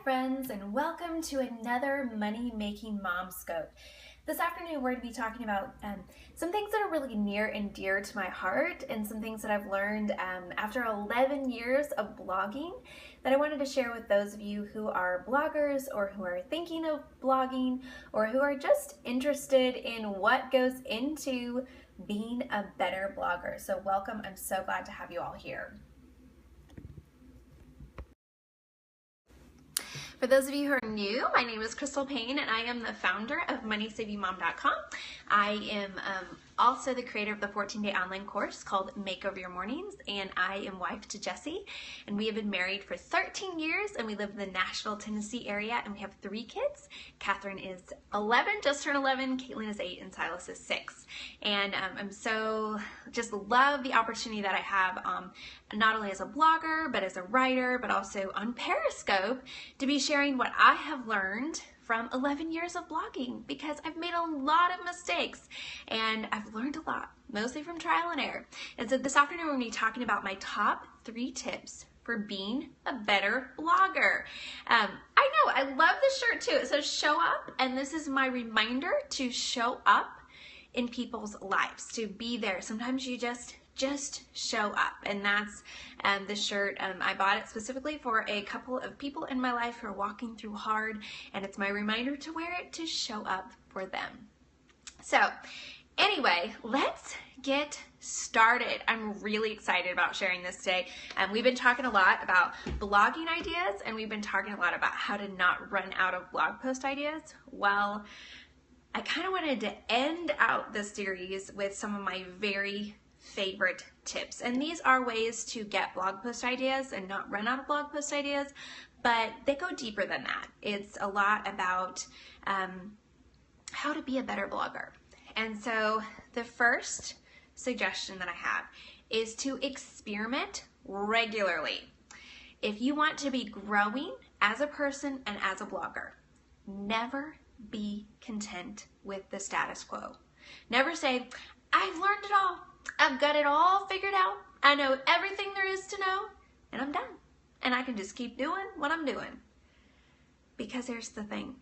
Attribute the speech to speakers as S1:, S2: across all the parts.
S1: friends, and welcome to another Money Making Mom Scope. This afternoon we're going to be talking about some things that are really near and dear to my heart, and some things that I've learned after 11 years of blogging that I wanted to share with those of you who are bloggers or who are thinking of blogging or who are just interested in what goes into being a better blogger. So welcome. I'm so glad to have you all here. For those of you who are new, my name is Crystal Payne and I am the founder of MoneySavingMom.com. I am also the creator of the 14-day online course called Makeover Your Mornings, and I am wife to Jesse, and we have been married for 13 years, and we live in the Nashville, Tennessee area, and we have 3 kids. Catherine is 11, just turned 11, Caitlin is 8, and Silas is 6. And I'm so just love the opportunity that I have not only as a blogger, but as a writer, but also on Periscope to be sharing what I have learned from 11 years of blogging, because I've made a lot of mistakes and I've learned a lot, mostly from trial and error. And so this afternoon we're going to be talking about my top 3 tips for being a better blogger. I know, I love this shirt too. It says show up, and this is my reminder to show up in people's lives, to be there. Sometimes you just show up, and that's the shirt. I bought it specifically for a couple of people in my life who are walking through hard, and it's my reminder to wear it to show up for them. So anyway, let's get started. I'm really excited about sharing this today. We've been talking a lot about blogging ideas, and we've been talking a lot about how to not run out of blog post ideas. Well, I kind of wanted to end out this series with some of my very favorite tips, and these are ways to get blog post ideas and not run out of blog post ideas, but they go deeper than that. It's a lot about how to be a better blogger. And so the first suggestion that I have is to experiment regularly. If you want to be growing as a person and as a blogger, never be content with the status quo. Never say, I've learned it all. I've got it all figured out. I know everything there is to know, and I'm done. And I can just keep doing what I'm doing. Because here's the thing.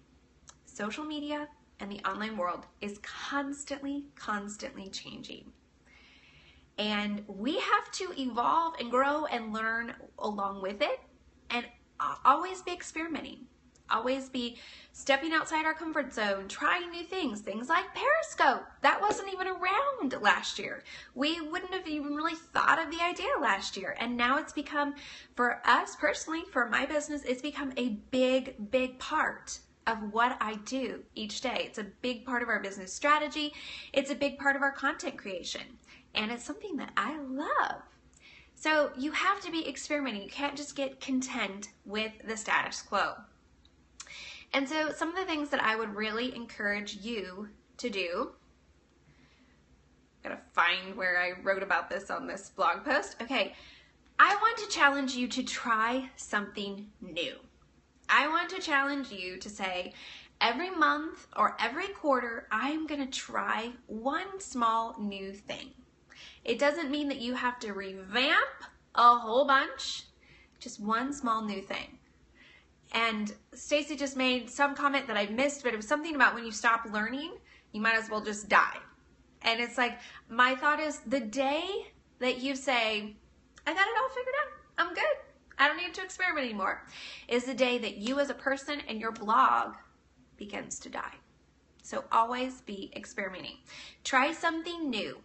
S1: Social media and the online world is constantly changing. And we have to evolve and grow and learn along with it, and always be experimenting. Always be stepping outside our comfort zone, trying new things like Periscope. That wasn't even around last year. We wouldn't have even really thought of the idea last year. And now it's become, for us personally, for my business, it's become a big part of what I do each day. It's a big part of our business strategy. It's a big part of our content creation. And it's something that I love. So you have to be experimenting. You can't just get content with the status quo. And so some of the things that I would really encourage you to do, gotta find where I wrote about this on this blog post. Okay, I want to challenge you to try something new. I want to challenge you to say, every month or every quarter, I'm gonna try one small new thing. It doesn't mean that you have to revamp a whole bunch, just one small new thing. And Stacy just made some comment that I missed, but it was something about when you stop learning, you might as well just die. And it's like, my thought is, the day that you say, I got it all figured out, I'm good, I don't need to experiment anymore, is the day that you as a person and your blog begins to die. So always be experimenting. Try something new.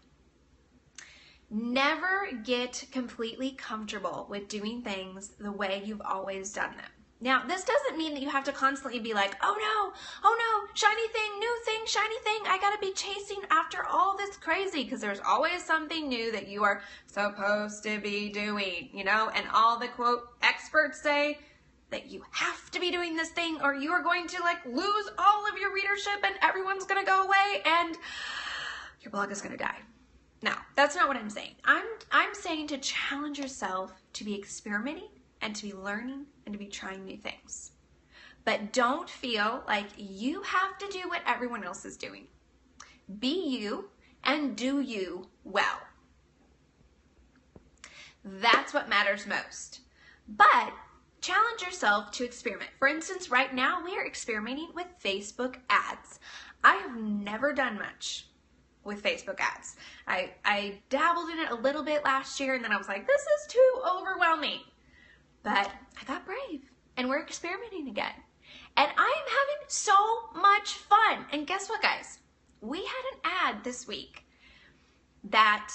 S1: Never get completely comfortable with doing things the way you've always done them. Now, this doesn't mean that you have to constantly be like, oh no, shiny thing, new thing, shiny thing. I gotta be chasing after all this crazy, because there's always something new that you are supposed to be doing, you know? And all the quote experts say that you have to be doing this thing, or you are going to like lose all of your readership and everyone's gonna go away and your blog is gonna die. Now, that's not what I'm saying. I'm saying to challenge yourself to be experimenting and to be learning and to be trying new things. But don't feel like you have to do what everyone else is doing. Be you and do you well. That's what matters most. But challenge yourself to experiment. For instance, right now we are experimenting with Facebook ads. I have never done much with Facebook ads. I dabbled in it a little bit last year, and then I was like, this is too overwhelming. But I got brave, and we're experimenting again. And I am having so much fun. And guess what, guys? We had an ad this week that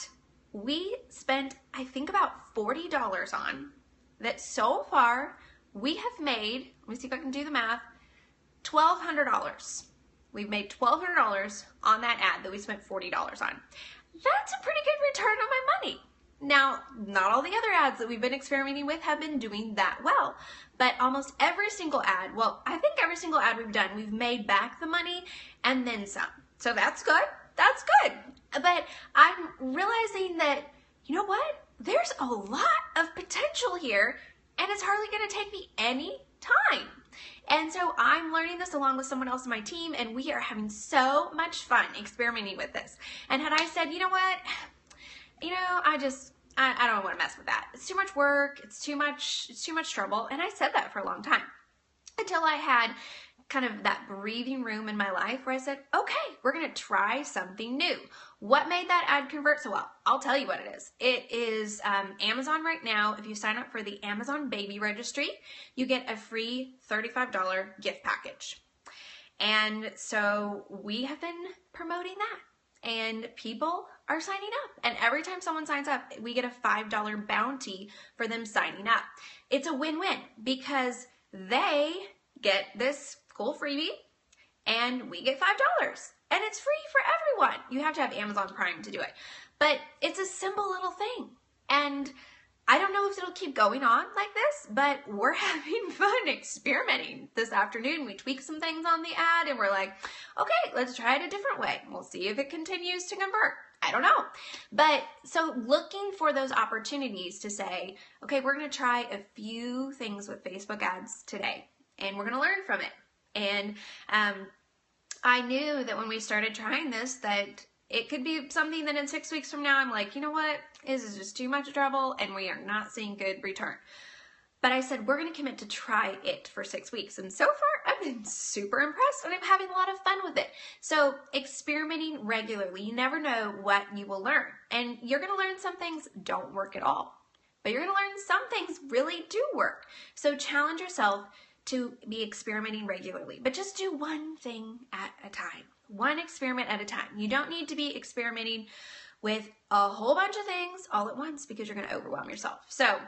S1: we spent, I think, about $40 on, that so far we have made, let me see if I can do the math, $1,200. We've made $1,200 on that ad that we spent $40 on. That's a pretty good return on my money. Now, not all the other ads that we've been experimenting with have been doing that well, but almost every single ad, well, I think every single ad we've done, we've made back the money and then some. So that's good. That's good. But I'm realizing that, you know what? There's a lot of potential here, and it's hardly going to take me any time. And so I'm learning this along with someone else on my team, and we are having so much fun experimenting with this. And had I said, you know what? I don't want to mess with that. It's too much work. It's too much trouble. And I said that for a long time until I had kind of that breathing room in my life where I said, okay, we're going to try something new. What made that ad convert so well? I'll tell you what it is. It is Amazon right now. If you sign up for the Amazon Baby Registry, you get a free $35 gift package. And so we have been promoting that, and people are signing up. And every time someone signs up, we get a $5 bounty for them signing up. It's a win-win because they get this cool freebie and we get $5. And it's free for everyone. You have to have Amazon Prime to do it. But it's a simple little thing. And I don't know if it'll keep going on like this, but we're having fun experimenting. This afternoon, we tweaked some things on the ad and we're like, okay, let's try it a different way. We'll see if it continues to convert. I don't know. But so looking for those opportunities to say, okay, we're going to try a few things with Facebook ads today, and we're going to learn from it. And I knew that when we started trying this, that it could be something that in 6 weeks from now, I'm like, you know what? This is just too much trouble and we are not seeing good return. But I said, we're going to commit to try it for 6 weeks. And so far, I've been super impressed and I'm having a lot of fun with it. So experimenting regularly, you never know what you will learn. And you're going to learn some things don't work at all. But you're going to learn some things really do work. So challenge yourself to be experimenting regularly. But just do one thing at a time. One experiment at a time. You don't need to be experimenting with a whole bunch of things all at once because you're going to overwhelm yourself. So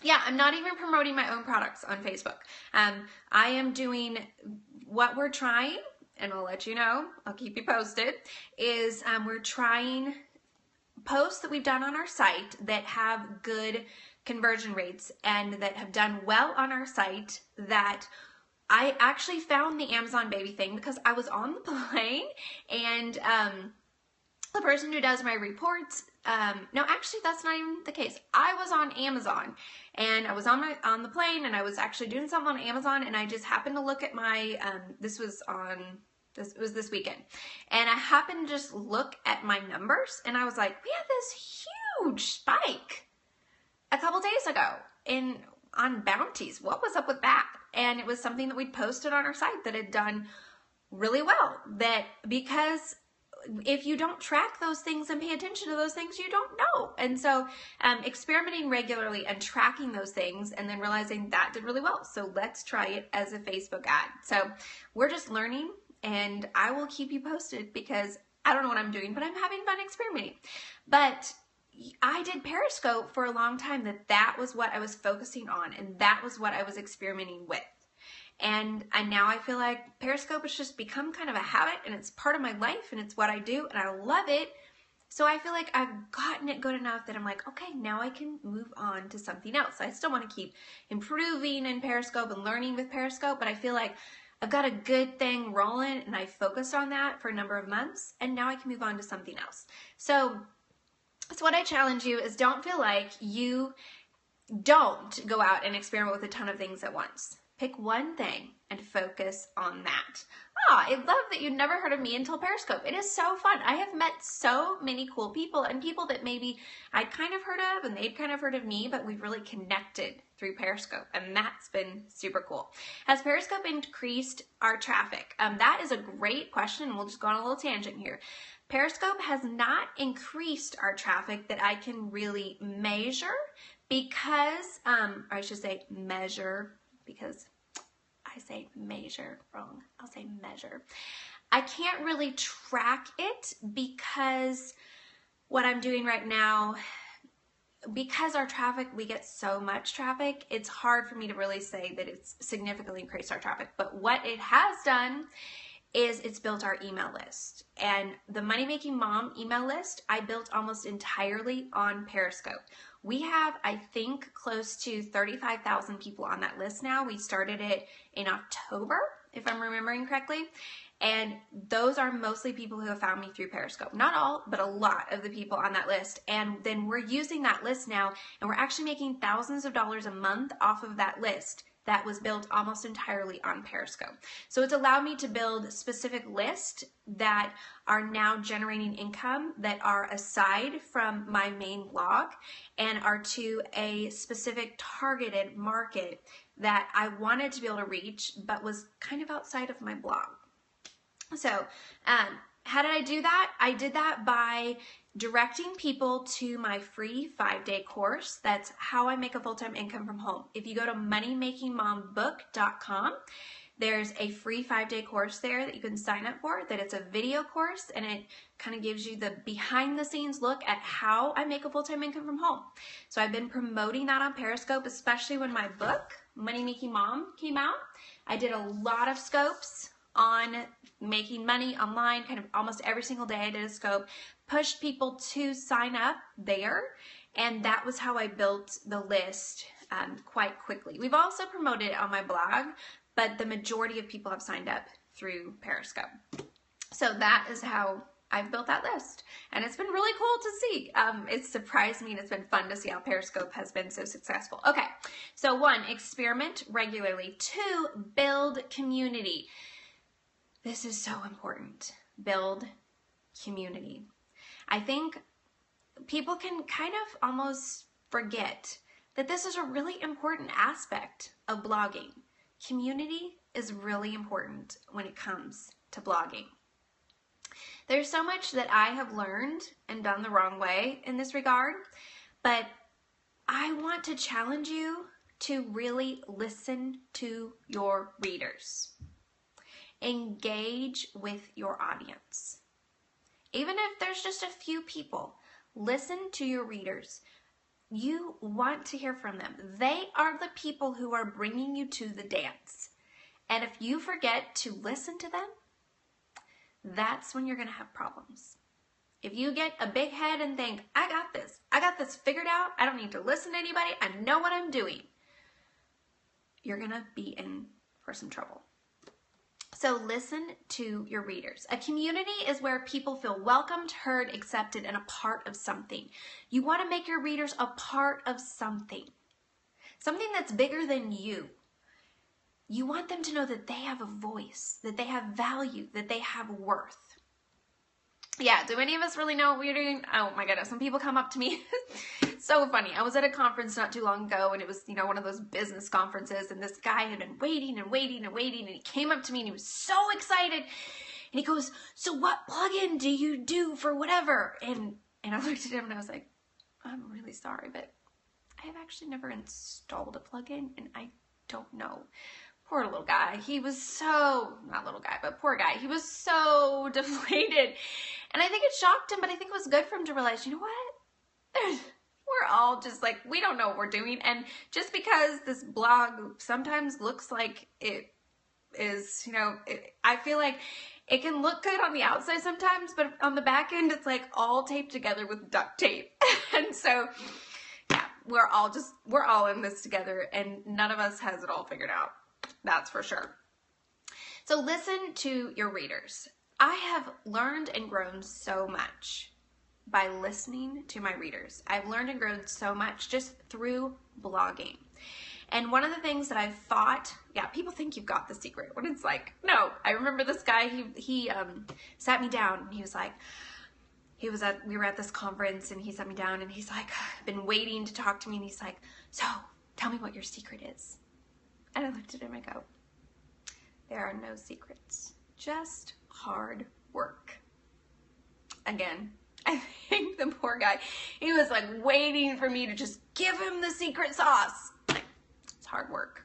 S1: yeah, I'm not even promoting my own products on Facebook. I am doing what we're trying, and I'll let you know, I'll keep you posted, is we're trying posts that we've done on our site that have good conversion rates and that have done well on our site. That I actually found the Amazon baby thing because I was on the plane and the person who does my reports, no, actually that's not even the case. I was on Amazon and I was on the plane and I was actually doing something on Amazon, and I just happened to look at my, this was this weekend, and I happened to just look at my numbers and I was like, we had this huge spike a couple days ago on bounties. What was up with that? And it was something that we'd posted on our site that had done really well. That because if you don't track those things and pay attention to those things, you don't know. And so experimenting regularly and tracking those things and then realizing that did really well. So let's try it as a Facebook ad. So we're just learning, and I will keep you posted because I don't know what I'm doing, but I'm having fun experimenting. But I did Periscope for a long time. That was what I was focusing on, and that was what I was experimenting with. And now I feel like Periscope has just become kind of a habit, and it's part of my life, and it's what I do, and I love it. So I feel like I've gotten it good enough that I'm like, okay, now I can move on to something else. I still want to keep improving in Periscope and learning with Periscope, but I feel like I've got a good thing rolling, and I focused on that for a number of months, and now I can move on to something else. So what I challenge you is, don't feel like you don't go out and experiment with a ton of things at once. Pick one thing and focus on that. I love that you never heard of me until Periscope. It is so fun. I have met so many cool people, and people that maybe I'd kind of heard of and they'd kind of heard of me, but we've really connected through Periscope, and that's been super cool. Has Periscope increased our traffic? That is a great question, and we'll just go on a little tangent here. Periscope has not increased our traffic that I can really measure because, or I should say measure, because I say measure wrong. I'll say measure. I can't really track it because what I'm doing right now, because our traffic, we get so much traffic, it's hard for me to really say that it's significantly increased our traffic. But what it has done is it's built our email list. And the Money Making Mom email list, I built almost entirely on Periscope. We have, I think, close to 35,000 people on that list now. We started it in October, if I'm remembering correctly. And those are mostly people who have found me through Periscope. Not all, but a lot of the people on that list. And then we're using that list now, and we're actually making thousands of dollars a month off of that list that was built almost entirely on Periscope. So it's allowed me to build specific lists that are now generating income that are aside from my main blog and are to a specific targeted market that I wanted to be able to reach, but was kind of outside of my blog. So how did I do that? I did that by directing people to my free 5-day course. That's how I make a full-time income from home. If you go to MoneyMakingMomBook.com, there's a free 5-day course there that you can sign up for, that it's a video course, and it kind of gives you the behind the scenes look at how I make a full-time income from home. So I've been promoting that on Periscope, especially when my book, Money Making Mom, came out. I did a lot of scopes on making money online, kind of almost every single day I did a scope, pushed people to sign up there, and that was how I built the list quite quickly. We've also promoted it on my blog, but the majority of people have signed up through Periscope. So that is how I've built that list, and it's been really cool to see. It's surprised me, and it's been fun to see how Periscope has been so successful. Okay, so 1, experiment regularly. 2, build community. This is so important. Build community. I think people can kind of almost forget that this is a really important aspect of blogging. Community is really important when it comes to blogging. There's so much that I have learned and done the wrong way in this regard, but I want to challenge you to really listen to your readers. Engage with your audience. Even if there's just a few people, listen to your readers. You want to hear from them. They are the people who are bringing you to the dance. And if you forget to listen to them, that's when you're going to have problems. If you get a big head and think, I got this figured out, I don't need to listen to anybody, I know what I'm doing, you're going to be in for some trouble. So listen to your readers. A community is where people feel welcomed, heard, accepted, and a part of something. You want to make your readers a part of something. Something that's bigger than you. You want them to know that they have a voice, that they have value, that they have worth. Yeah, do any of us really know what we're doing? Oh my goodness, when people come up to me, it's so funny. I was at a conference not too long ago, and it was, one of those business conferences, and this guy had been waiting and waiting and waiting, and he came up to me and he was so excited, and he goes, so what plugin do you do for whatever? And I looked at him and I was like, I'm really sorry, but I have actually never installed a plugin, and I don't know. Poor little guy. He was so, not little guy, but poor guy. He was so deflated. And I think it shocked him, but I think it was good for him to realize, you know what? We're all just like, we don't know what we're doing. And just because this blog sometimes looks like it is, I feel like it can look good on the outside sometimes, but on the back end, it's like all taped together with duct tape. And so, yeah, we're all in this together, and none of us has it all figured out. That's for sure. So listen to your readers. I have learned and grown so much by listening to my readers. I've learned and grown so much just through blogging. And one of the things that I've thought, people think you've got the secret, when it's like, no. I remember this guy, he sat me down, and he was like, we were at this conference, and he sat me down, and he's like, I've been waiting to talk to me, and he's like, so tell me what your secret is. And I looked at him, I go, there are no secrets, just hard work. Again, I think the poor guy, he was like waiting for me to just give him the secret sauce. It's hard work.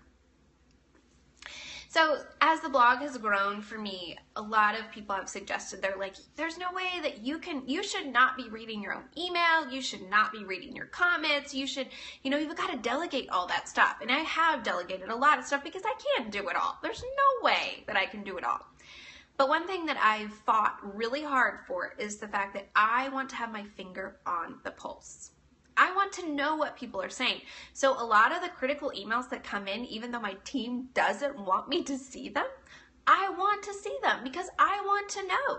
S1: So as the blog has grown for me, a lot of people have suggested, they're like, there's no way that you should not be reading your own email. You should not be reading your comments. You've got to delegate all that stuff. And I have delegated a lot of stuff because I can't do it all. There's no way that I can do it all. But one thing that I've fought really hard for is the fact that I want to have my finger on the pulse. I want to know what people are saying. So a lot of the critical emails that come in, even though my team doesn't want me to see them, I want to see them because I want to know.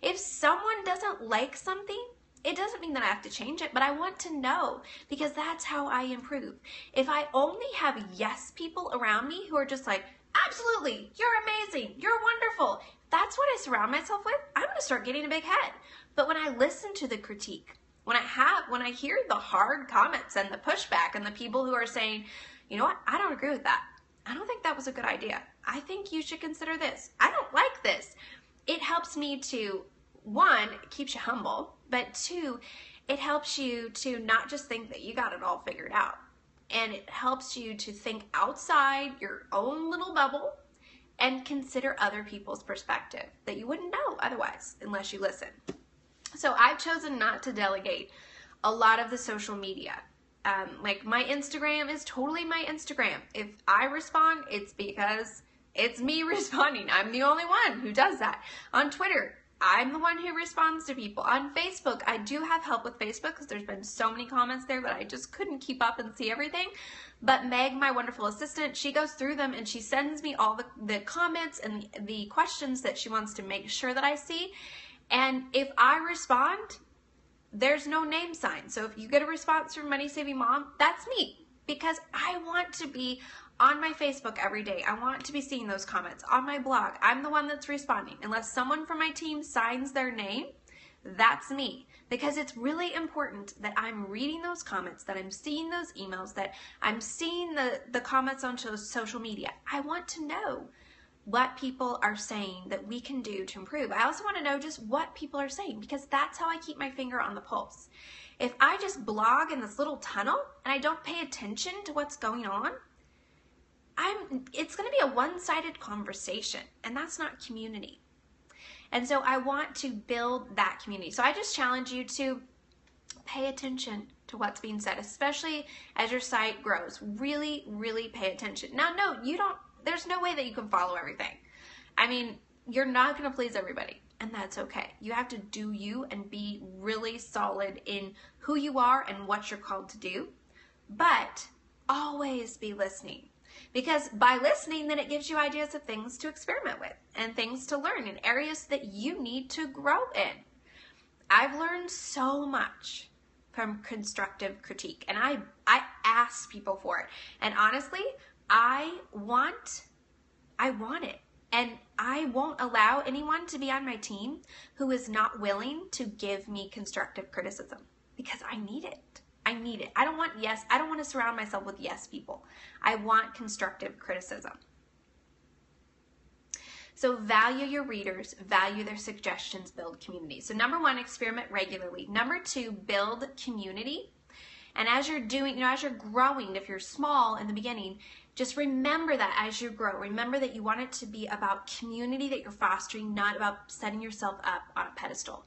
S1: If someone doesn't like something, it doesn't mean that I have to change it, but I want to know because that's how I improve. If I only have yes people around me who are just like, absolutely, you're amazing, you're wonderful, that's what I surround myself with, I'm going to start getting a big head. But when I listen to the critique, when I hear the hard comments and the pushback and the people who are saying, you know what, I don't agree with that. I don't think that was a good idea. I think you should consider this. I don't like this. It helps me to, one, it keeps you humble, but two, it helps you to not just think that you got it all figured out. And it helps you to think outside your own little bubble and consider other people's perspective that you wouldn't know otherwise unless you listen. So I've chosen not to delegate a lot of the social media. Like my Instagram is totally my Instagram. If I respond, it's because it's me responding. I'm the only one who does that. On Twitter, I'm the one who responds to people. On Facebook, I do have help with Facebook because there's been so many comments there that I just couldn't keep up and see everything. But Meg, my wonderful assistant, she goes through them and she sends me all the comments and the questions that she wants to make sure that I see. And if I respond, there's no name sign. So if you get a response from Money Saving Mom, that's me. Because I want to be on my Facebook every day. I want to be seeing those comments. On my blog, I'm the one that's responding. Unless someone from my team signs their name, that's me. Because it's really important that I'm reading those comments, that I'm seeing those emails, that I'm seeing the comments on social media. I want to know what people are saying that we can do to improve. I also want to know just what people are saying because that's how I keep my finger on the pulse. If I just blog in this little tunnel and I don't pay attention to what's going on, it's going to be a one-sided conversation, and that's not community. And so I want to build that community. So I just challenge you to pay attention to what's being said, especially as your site grows. Really, really pay attention. Now, no, there's no way that you can follow everything. I mean, you're not going to please everybody, and that's okay. You have to do you and be really solid in who you are and what you're called to do, but always be listening. Because by listening, then it gives you ideas of things to experiment with and things to learn in areas that you need to grow in. I've learned so much from constructive critique, and I ask people for it. And honestly, I want it. And I won't allow anyone to be on my team who is not willing to give me constructive criticism because I need it. I need it. I don't want to surround myself with yes people. I want constructive criticism. So value your readers, value their suggestions, build community. So number one, experiment regularly. Number two, build community. And as you're doing, as you're growing, if you're small in the beginning, just remember that as you grow, remember that you want it to be about community that you're fostering, not about setting yourself up on a pedestal.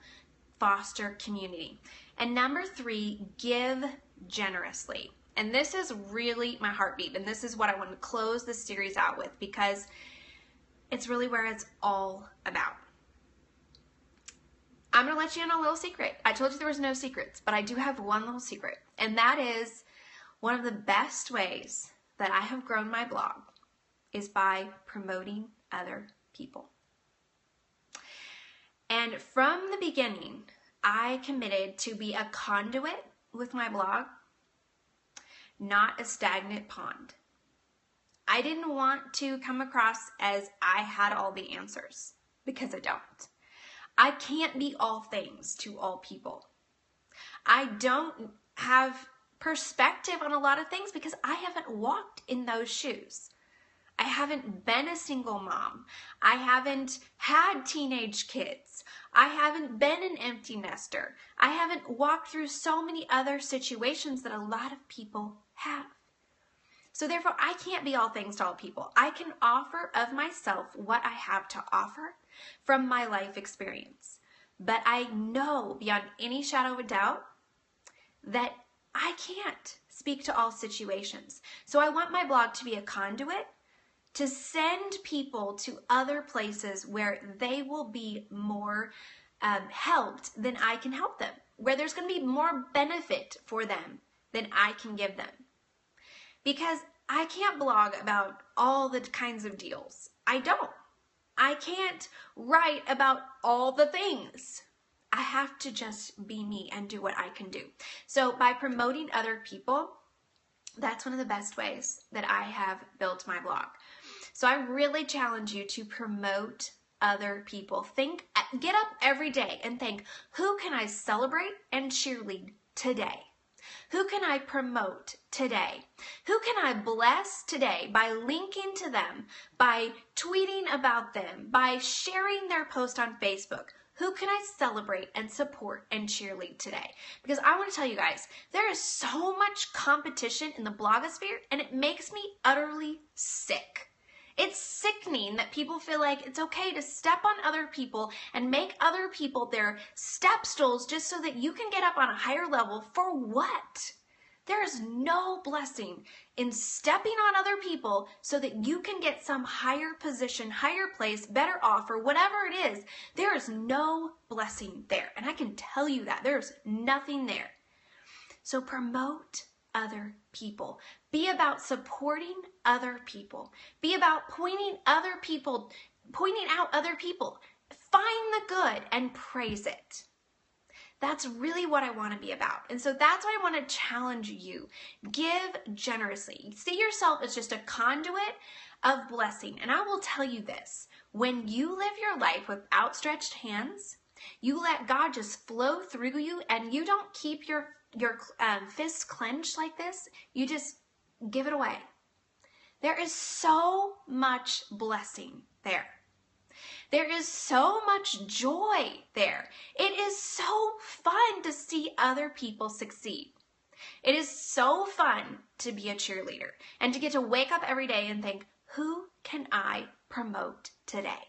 S1: Foster community. And number three, give generously. And this is really my heartbeat. And this is what I want to close this series out with because it's really where it's all about. I'm going to let you in on a little secret. I told you there was no secrets, but I do have one little secret. And that is one of the best ways that I have grown my blog is by promoting other people. And from the beginning, I committed to be a conduit with my blog, not a stagnant pond. I didn't want to come across as I had all the answers, because I don't. I can't be all things to all people. I don't have perspective on a lot of things because I haven't walked in those shoes. I haven't been a single mom. I haven't had teenage kids. I haven't been an empty nester. I haven't walked through so many other situations that a lot of people have. So therefore, I can't be all things to all people. I can offer of myself what I have to offer from my life experience. But I know beyond any shadow of a doubt that I can't speak to all situations. So I want my blog to be a conduit to send people to other places where they will be more helped than I can help them, where there's going to be more benefit for them than I can give them. Because I can't blog about all the kinds of deals. I don't. I can't write about all the things. I have to just be me and do what I can do. So by promoting other people, that's one of the best ways that I have built my blog. So I really challenge you to promote other people. Get up every day and think, who can I celebrate and cheerlead today? Who can I promote today? Who can I bless today by linking to them, by tweeting about them, by sharing their post on Facebook? Who can I celebrate and support and cheerlead today? Because I want to tell you guys, there is so much competition in the blogosphere and it makes me utterly sick. It's sickening that people feel like it's okay to step on other people and make other people their step stools just so that you can get up on a higher level. For what? There is no blessing in stepping on other people so that you can get some higher position, higher place, better offer, whatever it is. There is no blessing there. And I can tell you that. There's nothing there. So promote other people. Be about supporting other people. Be about pointing out other people. Find the good and praise it. That's really what I want to be about. And so that's why I want to challenge you. Give generously. See yourself as just a conduit of blessing. And I will tell you this, when you live your life with outstretched hands, you let God just flow through you and you don't keep your fists clenched like this. You just give it away. There is so much blessing there. There is so much joy there. It is so fun to see other people succeed. It is so fun to be a cheerleader and to get to wake up every day and think, who can I promote today?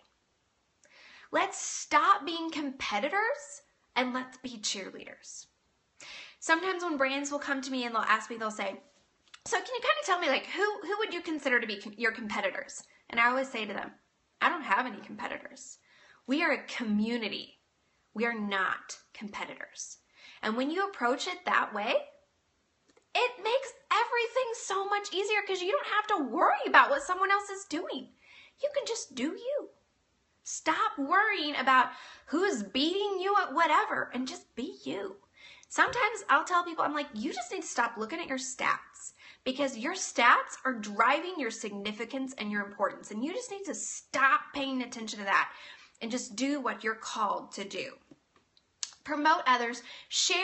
S1: Let's stop being competitors and let's be cheerleaders. Sometimes when brands will come to me and they'll ask me, they'll say, so can you kind of tell me, like, who would you consider to be your competitors? And I always say to them, I don't have any competitors. We are a community. We are not competitors. And when you approach it that way, it makes everything so much easier because you don't have to worry about what someone else is doing. You can just do you. Stop worrying about who's beating you at whatever and just be you. Sometimes I'll tell people, I'm like, you just need to stop looking at your stats because your stats are driving your significance and your importance. And you just need to stop paying attention to that and just do what you're called to do. Promote others. Share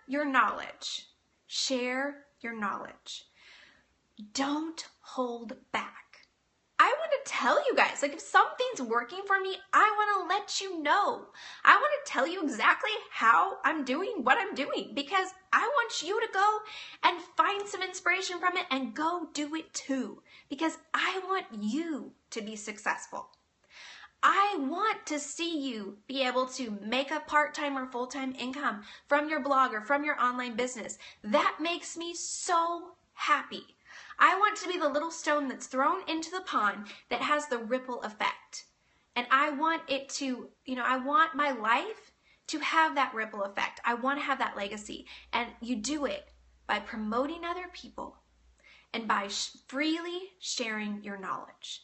S1: your knowledge. Share your knowledge. Don't hold back. I want to tell you guys, like if something's working for me, I want to let you know. I want to tell you exactly how I'm doing what I'm doing because I want you to go and find some inspiration from it and go do it too because I want you to be successful. I want to see you be able to make a part-time or full-time income from your blog or from your online business. That makes me so happy. I want to be the little stone that's thrown into the pond that has the ripple effect. And I want it to, I want my life to have that ripple effect. I want to have that legacy. And you do it by promoting other people and by freely sharing your knowledge.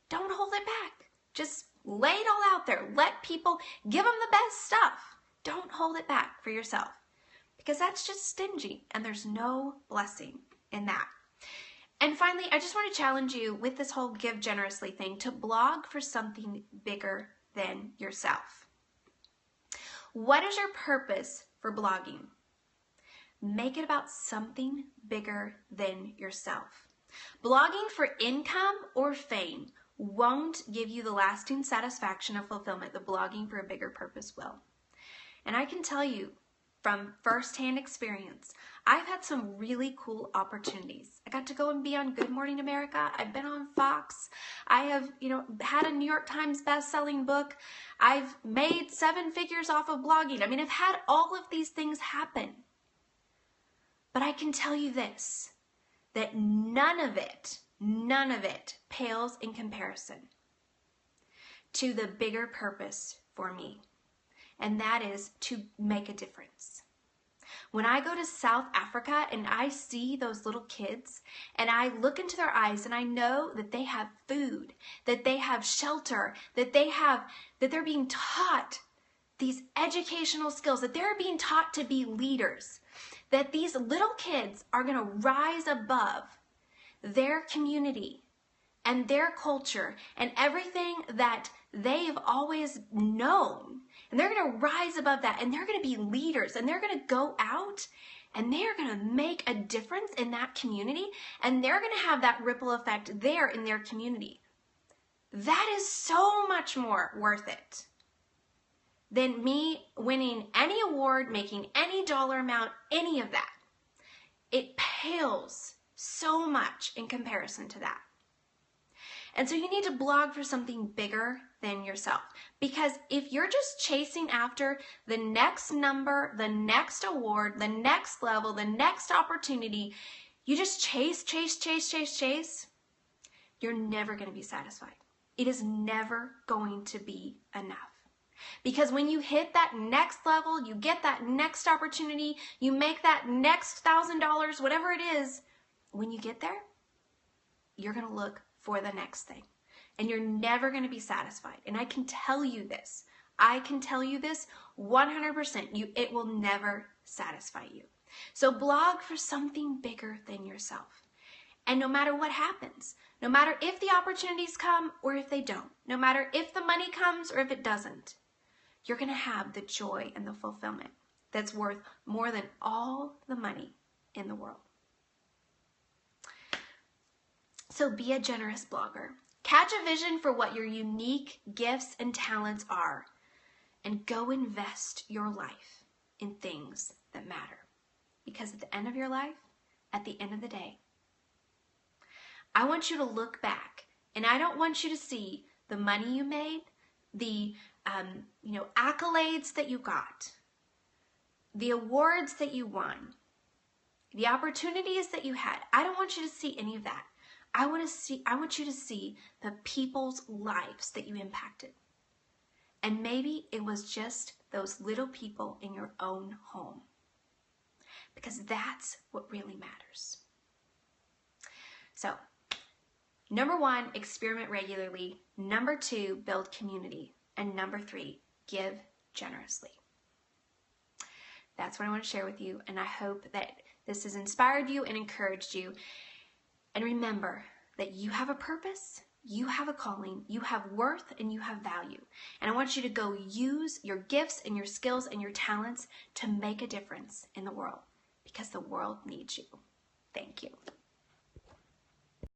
S1: Don't hold it back. Just lay it all out there. Let people, give them the best stuff. Don't hold it back for yourself, because that's just stingy, and there's no blessing in that. And finally, I just want to challenge you with this whole give generously thing to blog for something bigger than yourself. What is your purpose for blogging? Make it about something bigger than yourself. Blogging for income or fame won't give you the lasting satisfaction or fulfillment that blogging for a bigger purpose will. And I can tell you from firsthand experience, I've had some really cool opportunities. I got to go and be on Good Morning America. I've been on Fox. I have, had a New York Times best-selling book. I've made 7 figures off of blogging. I mean, I've had all of these things happen. But I can tell you this, that none of it pales in comparison to the bigger purpose for me. And that is to make a difference. When I go to South Africa and I see those little kids and I look into their eyes and I know that they have food, that they have shelter, that they're being taught these educational skills, that they're being taught to be leaders, that these little kids are going to rise above their community and their culture and everything that they've always known. And they're going to rise above that, and they're going to be leaders, and they're going to go out and they're going to make a difference in that community, and they're going to have that ripple effect there in their community. That is so much more worth it than me winning any award, making any dollar amount, any of that. It pales so much in comparison to that. And so you need to blog for something bigger than yourself. Because if you're just chasing after the next number, the next award, the next level, the next opportunity, you just chase, you're never going to be satisfied. It is never going to be enough. Because when you hit that next level, you get that next opportunity, you make that next $1,000, whatever it is, when you get there, you're going to look for the next thing. And you're never going to be satisfied. And I can tell you this. I can tell you this 100%. It will never satisfy you. So blog for something bigger than yourself. And no matter what happens, no matter if the opportunities come or if they don't, no matter if the money comes or if it doesn't, you're going to have the joy and the fulfillment that's worth more than all the money in the world. So be a generous blogger. Catch a vision for what your unique gifts and talents are, and go invest your life in things that matter. Because at the end of your life, at the end of the day, I want you to look back, and I don't want you to see the money you made, the accolades that you got, the awards that you won, the opportunities that you had. I don't want you to see any of that. I want you to see the people's lives that you impacted. And maybe it was just those little people in your own home. Because that's what really matters. So, number 1, experiment regularly. Number 2, build community. And number 3, give generously. That's what I want to share with you. And I hope that this has inspired you and encouraged you. And remember that you have a purpose, you have a calling, you have worth, and you have value. And I want you to go use your gifts and your skills and your talents to make a difference in the world, because the world needs you. Thank you.